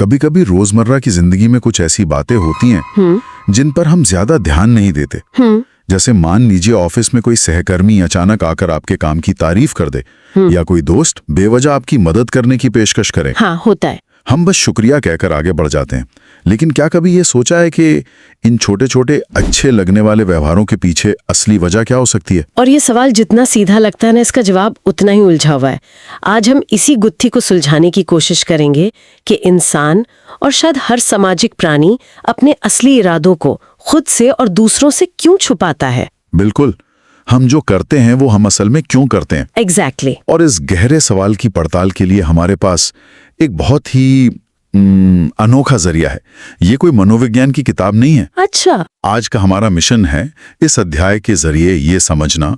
कभी कभी रोजमर्रा की जिंदगी में कुछ ऐसी बातें होती हैं जिन पर हम ज्यादा ध्यान नहीं देते। जैसे मान लीजिए ऑफिस में कोई सहकर्मी अचानक आकर आपके काम की तारीफ कर दे या कोई दोस्त बेवजह आपकी मदद करने की पेशकश करे। हाँ, होता है। हम बस शुक्रिया कहकर आगे बढ़ जाते हैं, लेकिन क्या कभी ये सोचा है कि इन छोटे छोटे अच्छे लगने वाले व्यवहारों के पीछे असली वजह क्या हो सकती है? और ये सवाल जितना सीधा लगता है ना, इसका जवाब उतना ही उलझा हुआ है। आज हम इसी गुत्थी को सुलझाने की कोशिश करेंगे कि इंसान और शायद हर सामाजिक प्राणी अपने असली इरादों को खुद से और दूसरों से क्यों छुपाता है। बिल्कुल, हम जो करते हैं वो हम असल में क्यों करते हैं। एग्जैक्टली। और इस गहरे सवाल की पड़ताल के लिए हमारे पास एक बहुत ही अनोखा जरिया है। ये कोई मनोविज्ञान की किताब नहीं है। अच्छा। आज का हमारा मिशन है इस अध्याय के जरिए ये समझना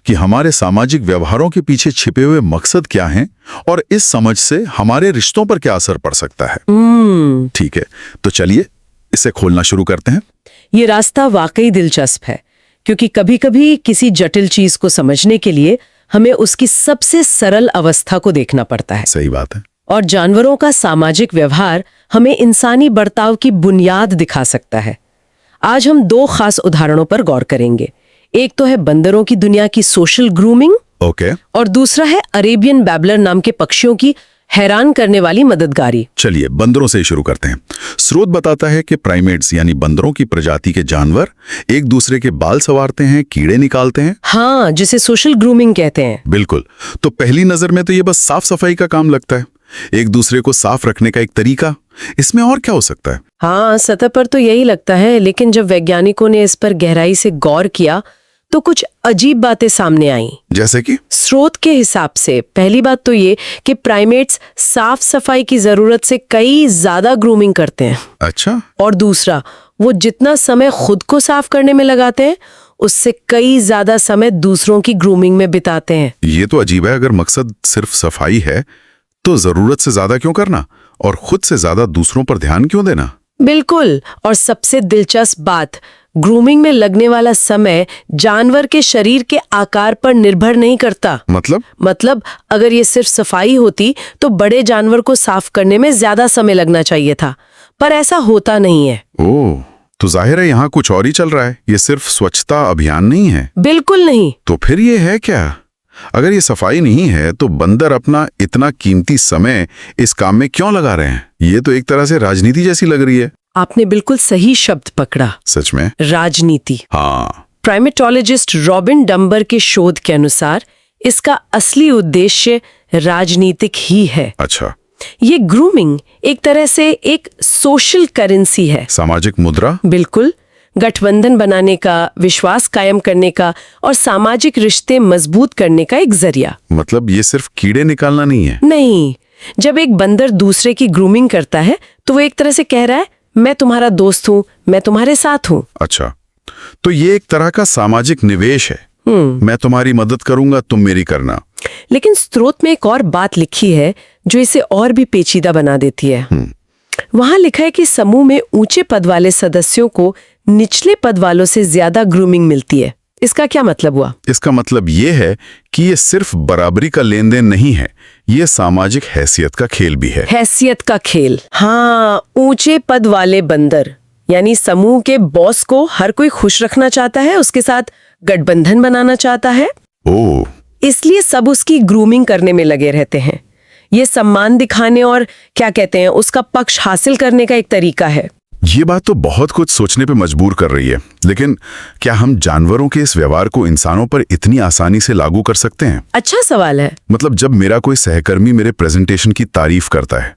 कि हमारे सामाजिक व्यवहारों के पीछे छिपे हुए मकसद क्या हैं और इस समझ से हमारे रिश्तों पर क्या असर पड़ सकता है। ठीक है, तो चलिए इसे खोलना शुरू करते हैं। ये रास्ता वाकई दिलचस्प है, क्योंकि कभी-कभी किसी जटिल चीज को समझने के लिए हमें उसकी सबसे सरल अवस्था को देखना पड़ता है। सही बात है। और जानवरों का सामाजिक व्यवहार हमें इंसानी बर्ताव की बुनियाद दिखा सकता है। आज हम दो खास उदाहरणों पर गौर करेंगे। एक तो है बंदरों की दुनिया की सोशल ग्रूमिंग, ओके। और दूसरा है अरेबियन बैबलर नाम के पक्षियों की हैरान करने वाली मददगारी। चलिए बंदरों से ही शुरू करते हैं। स्रोत बताता है कि प्राइमेट्स यानी बंदरों की प्रजाति के जानवर एक दूसरे के बाल संवारते हैं, कीड़े निकालते हैं। हाँ, जिसे सोशल ग्रूमिंग कहते हैं। बिल्कुल। तो पहली नजर में तो ये बस साफ सफाई का काम लगता है, एक दूसरे को साफ रखने का एक तरीका। इसमें और क्या हो सकता है? हाँ, सतह पर तो यही लगता है, लेकिन जब वैज्ञानिकों ने इस पर गहराई से गौर किया तो कुछ अजीब बातें सामने आईं। जैसे कि? स्रोत के हिसाब से पहली बात तो ये कि प्राइमेट्स साफ सफाई की जरूरत से कई ज्यादा ग्रूमिंग करते हैं। अच्छा। और दूसरा, वो जितना समय खुद को साफ करने में लगाते हैं उससे कई ज्यादा समय दूसरों की ग्रूमिंग में बिताते हैं। ये तो अजीब है। अगर मकसद सिर्फ सफाई है तो जरूरत से ज्यादा क्यों करना और खुद से ज्यादा दूसरों पर ध्यान क्यों देना? बिल्कुल। और सबसे दिलचस्प बात, ग्रूमिंग में लगने वाला समय जानवर के शरीर के आकार पर निर्भर नहीं करता। मतलब अगर ये सिर्फ सफाई होती तो बड़े जानवर को साफ करने में ज्यादा समय लगना चाहिए था, पर ऐसा होता नहीं है। ओह, तो जाहिर है यहाँ कुछ और ही चल रहा है। ये सिर्फ स्वच्छता अभियान नहीं है। बिल्कुल नहीं। तो फिर ये है क्या? अगर ये सफाई नहीं है तो बंदर अपना इतना कीमती समय इस काम में क्यों लगा रहे हैं? ये तो एक तरह से राजनीति जैसी लग रही है। आपने बिल्कुल सही शब्द पकड़ा। सच में? राजनीति। हाँ। प्राइमेटोलॉजिस्ट रॉबिन डंबर के शोध के अनुसार इसका असली उद्देश्य राजनीतिक ही है। अच्छा। ये ग्रूमिंग एक तरह से एक सोशल करेंसी है। सामाजिक मुद्रा? बिल्कुल। गठबंधन बनाने का, विश्वास कायम करने का और सामाजिक रिश्ते मजबूत करने का एक जरिया। मतलब ये सिर्फ कीड़े निकालना नहीं है? नहीं। जब एक बंदर दूसरे की ग्रूमिंग करता है तो वो एक तरह से कह रहा है, मैं तुम्हारा दोस्त हूँ, मैं तुम्हारे साथ हूँ। अच्छा, तो ये एक तरह का सामाजिक निवेश है। मैं तुम्हारी मदद करूंगा, तुम मेरी करना। लेकिन स्रोत में एक और बात लिखी है जो इसे और भी पेचीदा बना देती है। वहां लिखा है कि समूह में ऊंचे पद वाले सदस्यों को निचले पद वालों से ज्यादा ग्रूमिंग मिलती है। इसका क्या मतलब हुआ? इसका मतलब ये है कि ये सिर्फ बराबरी का लेन देन नहीं है, ये सामाजिक हैसियत का खेल भी है। हैसियत का खेल। हाँ, ऊंचे पद वाले बंदर यानी समूह के बॉस को हर कोई खुश रखना चाहता है, उसके साथ गठबंधन बनाना चाहता है। ओह। इसलिए सब उसकी ग्रूमिंग करने में लगे रहते हैं। ये सम्मान दिखाने और क्या कहते हैं उसका पक्ष हासिल करने का एक तरीका है। ये बात तो बहुत कुछ सोचने पे मजबूर कर रही है, लेकिन क्या हम जानवरों के इस व्यवहार को इंसानों पर इतनी आसानी से लागू कर सकते हैं? अच्छा सवाल है। मतलब जब मेरा कोई सहकर्मी मेरे प्रेजेंटेशन की तारीफ करता है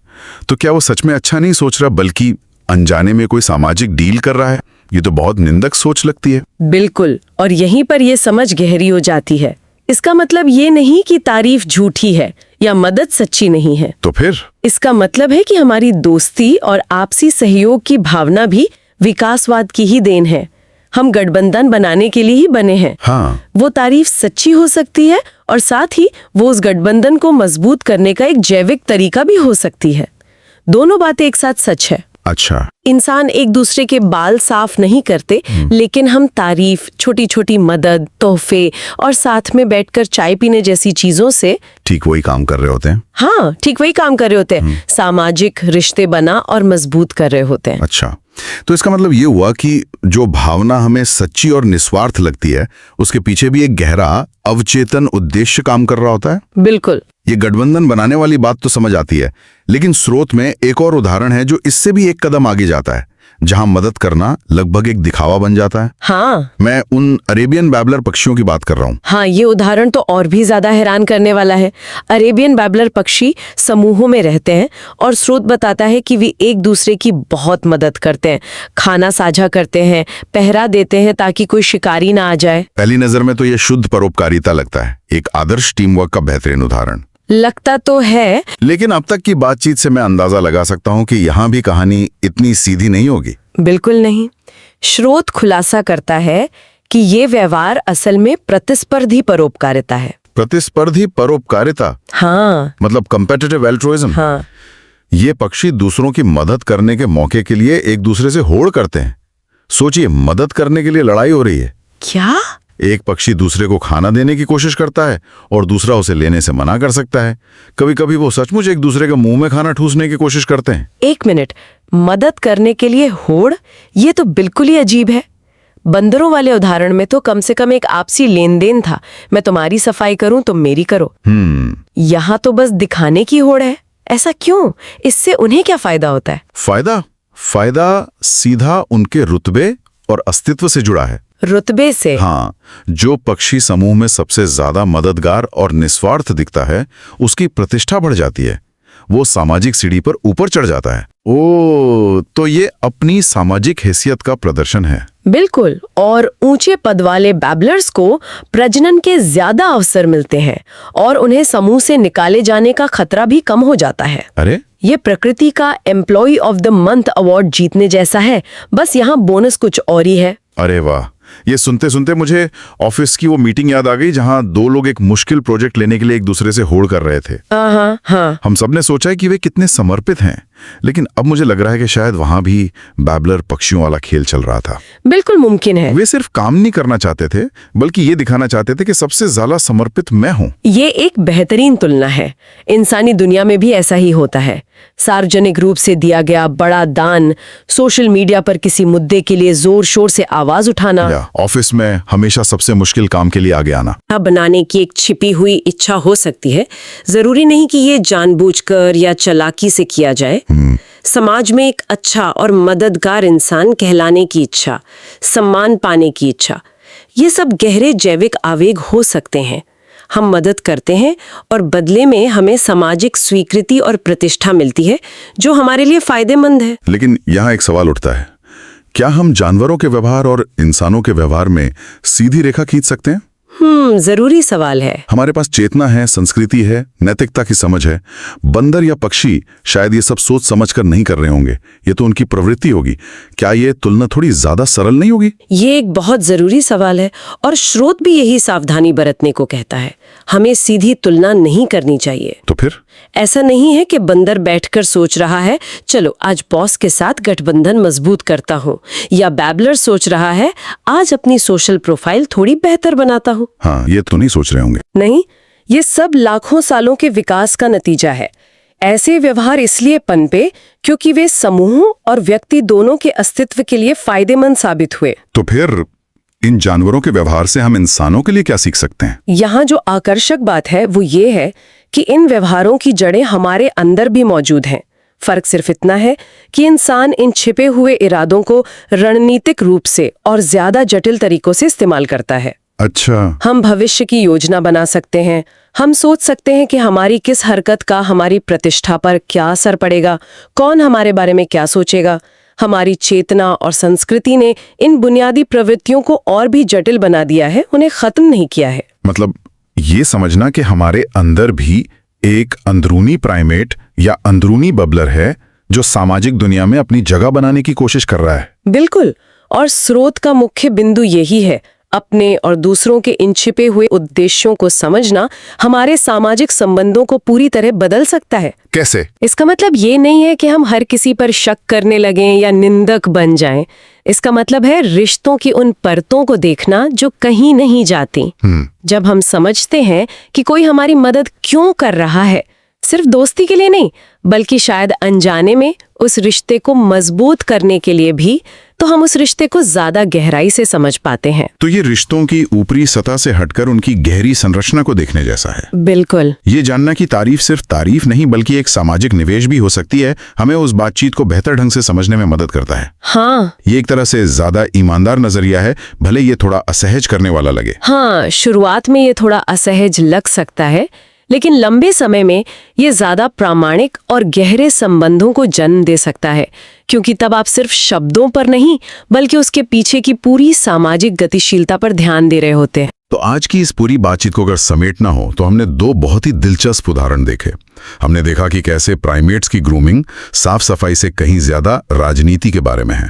तो क्या वो सच में अच्छा नहीं सोच रहा बल्कि अनजाने में कोई सामाजिक डील कर रहा है? ये तो बहुत निंदक सोच लगती है। बिल्कुल। और यहीं पर यह समझ गहरी हो जाती है। इसका मतलब ये नहीं कि तारीफ झूठी है या मदद सच्ची नहीं है। तो फिर? इसका मतलब है कि हमारी दोस्ती और आपसी सहयोग की भावना भी विकासवाद की ही देन है। हम गठबंधन बनाने के लिए ही बने हैं। हाँ। वो तारीफ सच्ची हो सकती है और साथ ही वो उस गठबंधन को मजबूत करने का एक जैविक तरीका भी हो सकती है। दोनों बातें एक साथ सच है। अच्छा। इंसान एक दूसरे के बाल साफ नहीं करते, लेकिन हम तारीफ, छोटी छोटी मदद, तोहफे और साथ में बैठकर चाय पीने जैसी चीजों से ठीक वही काम कर रहे होते हैं। हाँ, ठीक वही काम कर रहे होते हैं। सामाजिक रिश्ते बना और मजबूत कर रहे होते हैं। अच्छा, तो इसका मतलब ये हुआ कि जो भावना हमें सच्ची और निस्वार्थ लगती है, उसके पीछे भी एक गहरा अवचेतन उद्देश्य काम कर रहा होता है। बिल्कुल। ये गठबंधन बनाने वाली बात तो समझ आती है, लेकिन स्रोत में एक और उदाहरण है जो इससे भी एक कदम आगे जाता है, जहां मदद करना लगभग एक दिखावा बन जाता है। हाँ, मैं उन अरेबियन बैबलर पक्षियों की बात कर रहा हूँ। हाँ, ये उदाहरण तो और भी ज्यादा हैरान करने वाला है। अरेबियन बैबलर पक्षी समूहों में रहते हैं और स्रोत बताता है कि वे एक दूसरे की बहुत मदद करते हैं, खाना साझा करते हैं, पहरा देते हैं ताकि कोई शिकारी ना आ जाए। पहली नजर में तो ये शुद्ध परोपकारिता लगता है, एक आदर्श टीम वर्क का बेहतरीन उदाहरण लगता तो है, लेकिन अब तक की बातचीत से मैं अंदाजा लगा सकता हूँ कि यहाँ भी कहानी इतनी सीधी नहीं होगी। बिल्कुल नहीं। स्रोत खुलासा करता है कि ये व्यवहार असल में प्रतिस्पर्धी परोपकारिता है। प्रतिस्पर्धी परोपकारिता? हाँ, मतलब कम्पेटिटिव एल्ट्रुइज्म। हाँ, ये पक्षी दूसरों की मदद करने के मौके के लिए एक दूसरे से होड़ करते हैं। सोचिए, मदद करने के लिए लड़ाई हो रही है। क्या? एक पक्षी दूसरे को खाना देने की कोशिश करता है और दूसरा उसे लेने से मना कर सकता है। कभी कभी वो सचमुच एक दूसरे के मुंह में खाना ठूसने की कोशिश करते हैं। एक मिनट, मदद करने के लिए होड़? ये तो बिल्कुल ही अजीब है। बंदरों वाले उदाहरण में तो कम से कम एक आपसी लेन देन था, मैं तुम्हारी सफाई करूं तुम मेरी करो। यहाँ तो बस दिखाने की होड़ है। ऐसा क्यों? इससे उन्हें क्या फायदा होता है? फायदा सीधा उनके रुतबे और अस्तित्व से जुड़ा है। रुतबे से? हाँ, जो पक्षी समूह में सबसे ज्यादा मददगार और निस्वार्थ दिखता है, उसकी प्रतिष्ठा बढ़ जाती है, वो सामाजिक सीढ़ी पर ऊपर चढ़ जाता है। तो ये अपनी सामाजिक हैसियत का प्रदर्शन है। बिल्कुल। और ऊंचे पद वाले बैबलर्स को प्रजनन के ज्यादा अवसर मिलते हैं और उन्हें समूह से निकाले जाने का खतरा भी कम हो जाता है। अरे, ये प्रकृति का employee of the month award जीतने जैसा है, बस यहाँ बोनस कुछ और ही है। अरे वाह, ये सुनते सुनते मुझे ऑफिस की वो मीटिंग याद आ गई जहां दो लोग एक मुश्किल प्रोजेक्ट लेने के लिए एक दूसरे से होड़ कर रहे थे। हाँ। हम सबने सोचा है कि वे कितने समर्पित हैं, लेकिन अब मुझे लग रहा है कि शायद वहां भी बैबलर पक्षियों वाला खेल चल रहा था। बिल्कुल मुमकिन है। वे सिर्फ काम नहीं करना चाहते थे, बल्कि ये दिखाना चाहते थे कि सबसे ज्यादा समर्पित मैं हूं। ये एक बेहतरीन तुलना है। इंसानी दुनिया में भी ऐसा ही होता है। सार्वजनिक रूप से दिया गया बड़ा दान, सोशल मीडिया पर किसी मुद्दे के लिए जोर शोर से आवाज उठाना, या ऑफिस में हमेशा सबसे मुश्किल काम के लिए आगे आना। बनाने की एक छिपी हुई इच्छा हो सकती है। जरूरी नहीं कि ये जानबूझकर या चालाकी से किया जाए। समाज में एक अच्छा और मददगार इंसान कहलाने की इच्छा, सम्मान पाने की इच्छा, ये सब गहरे जैविक आवेग हो सकते हैं। हम मदद करते हैं और बदले में हमें सामाजिक स्वीकृति और प्रतिष्ठा मिलती है, जो हमारे लिए फायदेमंद है। लेकिन यहाँ एक सवाल उठता है, क्या हम जानवरों के व्यवहार और इंसानों के व्यवहार में सीधी रेखा खींच सकते हैं? जरूरी सवाल है। हमारे पास चेतना है, संस्कृति है, नैतिकता की समझ है। बंदर या पक्षी शायद ये सब सोच समझकर नहीं कर रहे होंगे, ये तो उनकी प्रवृत्ति होगी। क्या ये तुलना थोड़ी ज्यादा सरल नहीं होगी? ये एक बहुत जरूरी सवाल है और स्रोत भी यही सावधानी बरतने को कहता है। हमें सीधी तुलना नहीं करनी चाहिए। तो फिर ऐसा नहीं है कि बंदर बैठकर सोच रहा है चलो आज बॉस के साथ गठबंधन मजबूत करता हूँ, या बैबलर सोच रहा है आज अपनी सोशल प्रोफाइल थोड़ी बेहतर बनाता हूँ। हाँ, ये तो नहीं सोच रहे होंगे। नहीं, ये सब लाखों सालों के विकास का नतीजा है। ऐसे व्यवहार इसलिए पनपे क्योंकि वे समूह और व्यक्ति दोनों के अस्तित्व के लिए फायदेमंद साबित हुए। तो फिर इन जानवरों के व्यवहार से हम इंसानों के लिए क्या सीख सकते हैं? यहाँ जो आकर्षक बात है वो ये है कि इन व्यवहारों की जड़ें हमारे अंदर भी मौजूद हैं। फर्क सिर्फ इतना है कि इंसान इन छिपे हुए इरादों को रणनीतिक रूप से और ज्यादा जटिल तरीकों से इस्तेमाल करता है। अच्छा, हम भविष्य की योजना बना सकते हैं। हम सोच सकते हैं कि हमारी किस हरकत का हमारी प्रतिष्ठा पर क्या असर पड़ेगा, कौन हमारे बारे में क्या सोचेगा। हमारी चेतना और संस्कृति ने इन बुनियादी प्रवृत्तियों को और भी जटिल बना दिया है, उन्हें खत्म नहीं किया है। मतलब ये समझना कि हमारे अंदर भी एक अंदरूनी प्राइमेट या अंदरूनी बबलर है जो सामाजिक दुनिया में अपनी जगह बनाने की कोशिश कर रहा है। बिल्कुल। और स्रोत का मुख्य बिंदु यही है, अपने और दूसरों के इन छिपे हुए उद्देश्यों को समझना हमारे सामाजिक संबंधों को पूरी तरह बदल सकता है। कैसे? इसका मतलब ये नहीं है कि हम हर किसी पर शक करने लगें या निंदक बन जाएं। इसका मतलब है रिश्तों की उन परतों को देखना जो कहीं नहीं जाती। जब हम समझते हैं कि कोई हमारी मदद क्यों कर रहा है, सिर्फ दोस्ती के लिए नहीं बल्कि शायद अनजाने में उस रिश्ते को मजबूत करने के लिए भी, तो हम उस रिश्ते को ज्यादा गहराई से समझ पाते हैं। तो ये रिश्तों की ऊपरी सतह से हटकर उनकी गहरी संरचना को देखने जैसा है। बिल्कुल। ये जानना कि तारीफ सिर्फ तारीफ नहीं बल्कि एक सामाजिक निवेश भी हो सकती है, हमें उस बातचीत को बेहतर ढंग से समझने में मदद करता है। हाँ, ये एक तरह से ज्यादा ईमानदार नजरिया है, भले ये थोड़ा असहज करने वाला लगे। हाँ, शुरुआत में ये थोड़ा असहज लग सकता है, लेकिन लंबे समय में ये ज्यादा प्रामाणिक और गहरे संबंधों को जन्म दे सकता है, क्योंकि तब आप सिर्फ शब्दों पर नहीं बल्कि उसके पीछे की पूरी सामाजिक गतिशीलता पर ध्यान दे रहे होते हैं। तो आज की इस पूरी बातचीत को अगर समेटना हो तो हमने दो बहुत ही दिलचस्प उदाहरण देखे। हमने देखा कि कैसे प्राइमेट्स की ग्रूमिंग साफ सफाई से कहीं ज्यादा राजनीति के बारे में है।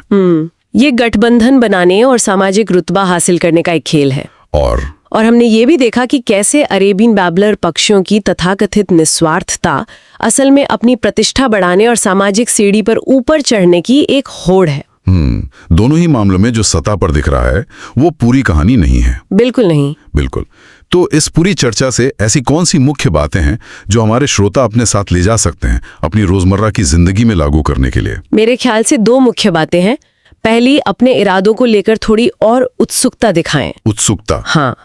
ये गठबंधन बनाने और सामाजिक रुतबा हासिल करने का एक खेल है। और हमने ये भी देखा कि कैसे अरेबियन बैबलर पक्षियों की तथाकथित निस्वार्थता असल में अपनी प्रतिष्ठा बढ़ाने और सामाजिक सीढ़ी पर ऊपर चढ़ने की एक होड़ है। दोनों ही मामलों में जो सतह पर दिख रहा है वो पूरी कहानी नहीं है। बिल्कुल नहीं। बिल्कुल। तो इस पूरी चर्चा से ऐसी कौन सी मुख्य बातें हैं जो हमारे श्रोता अपने साथ ले जा सकते हैं अपनी रोजमर्रा की जिंदगी में लागू करने के लिए? मेरे ख्याल से दो मुख्य बातें हैं। पहली, अपने इरादों को लेकर थोड़ी और उत्सुकता दिखाएं। उत्सुकता? हाँ,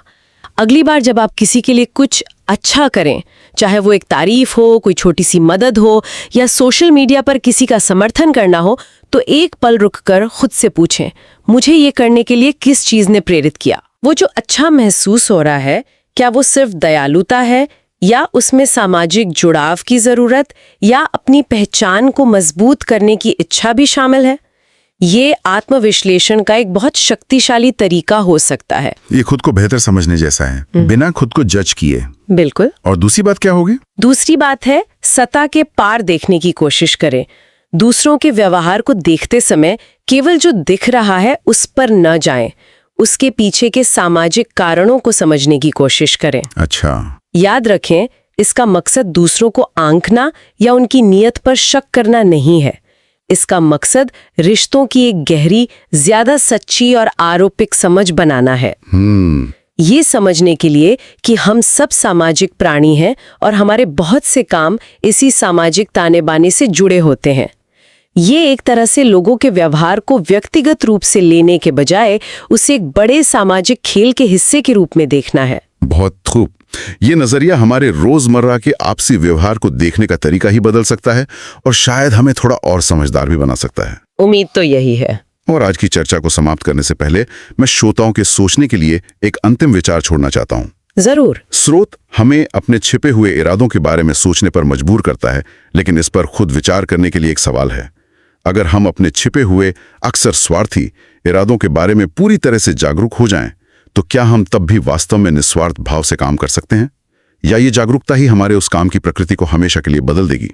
अगली बार जब आप किसी के लिए कुछ अच्छा करें, चाहे वो एक तारीफ हो, कोई छोटी सी मदद हो या सोशल मीडिया पर किसी का समर्थन करना हो, तो एक पल रुककर खुद से पूछें, मुझे ये करने के लिए किस चीज ने प्रेरित किया? वो जो अच्छा महसूस हो रहा है, क्या वो सिर्फ दयालुता है या उसमें सामाजिक जुड़ाव की जरूरत या अपनी पहचान को मजबूत करने की इच्छा भी शामिल है? ये आत्मविश्लेषण का एक बहुत शक्तिशाली तरीका हो सकता है। ये खुद को बेहतर समझने जैसा है, बिना खुद को जज किए। बिल्कुल। और दूसरी बात क्या होगी? दूसरी बात है सतह के पार देखने की कोशिश करें। दूसरों के व्यवहार को देखते समय केवल जो दिख रहा है उस पर न जाएं, उसके पीछे के सामाजिक कारणों को समझने की कोशिश करें। अच्छा। याद रखें, इसका मकसद दूसरों को आंकना या उनकी नीयत पर शक करना नहीं है। इसका मकसद रिश्तों की एक गहरी, ज्यादा सच्ची और आरोपिक समझ बनाना है। ये समझने के लिए कि हम सब सामाजिक प्राणी हैं और हमारे बहुत से काम इसी सामाजिक ताने बाने से जुड़े होते हैं। ये एक तरह से लोगों के व्यवहार को व्यक्तिगत रूप से लेने के बजाय उसे एक बड़े सामाजिक खेल के हिस्से के रूप में देखना है। बहुत खूब। ये नजरिया हमारे रोजमर्रा के आपसी व्यवहार को देखने का तरीका ही बदल सकता है और शायद हमें थोड़ा और समझदार भी बना सकता है। उम्मीद तो यही है। और आज की चर्चा को समाप्त करने से पहले मैं श्रोताओं के सोचने के लिए एक अंतिम विचार छोड़ना चाहता हूँ। जरूर। स्रोत हमें अपने छिपे हुए इरादों के बारे में सोचने पर मजबूर करता है, लेकिन इस पर खुद विचार करने के लिए एक सवाल है। अगर हम अपने छिपे हुए, अक्सर स्वार्थी इरादों के बारे में पूरी तरह से जागरूक हो जाएं, तो क्या हम तब भी वास्तव में निस्वार्थ भाव से काम कर सकते हैं? या ये जागरूकता ही हमारे उस काम की प्रकृति को हमेशा के लिए बदल देगी?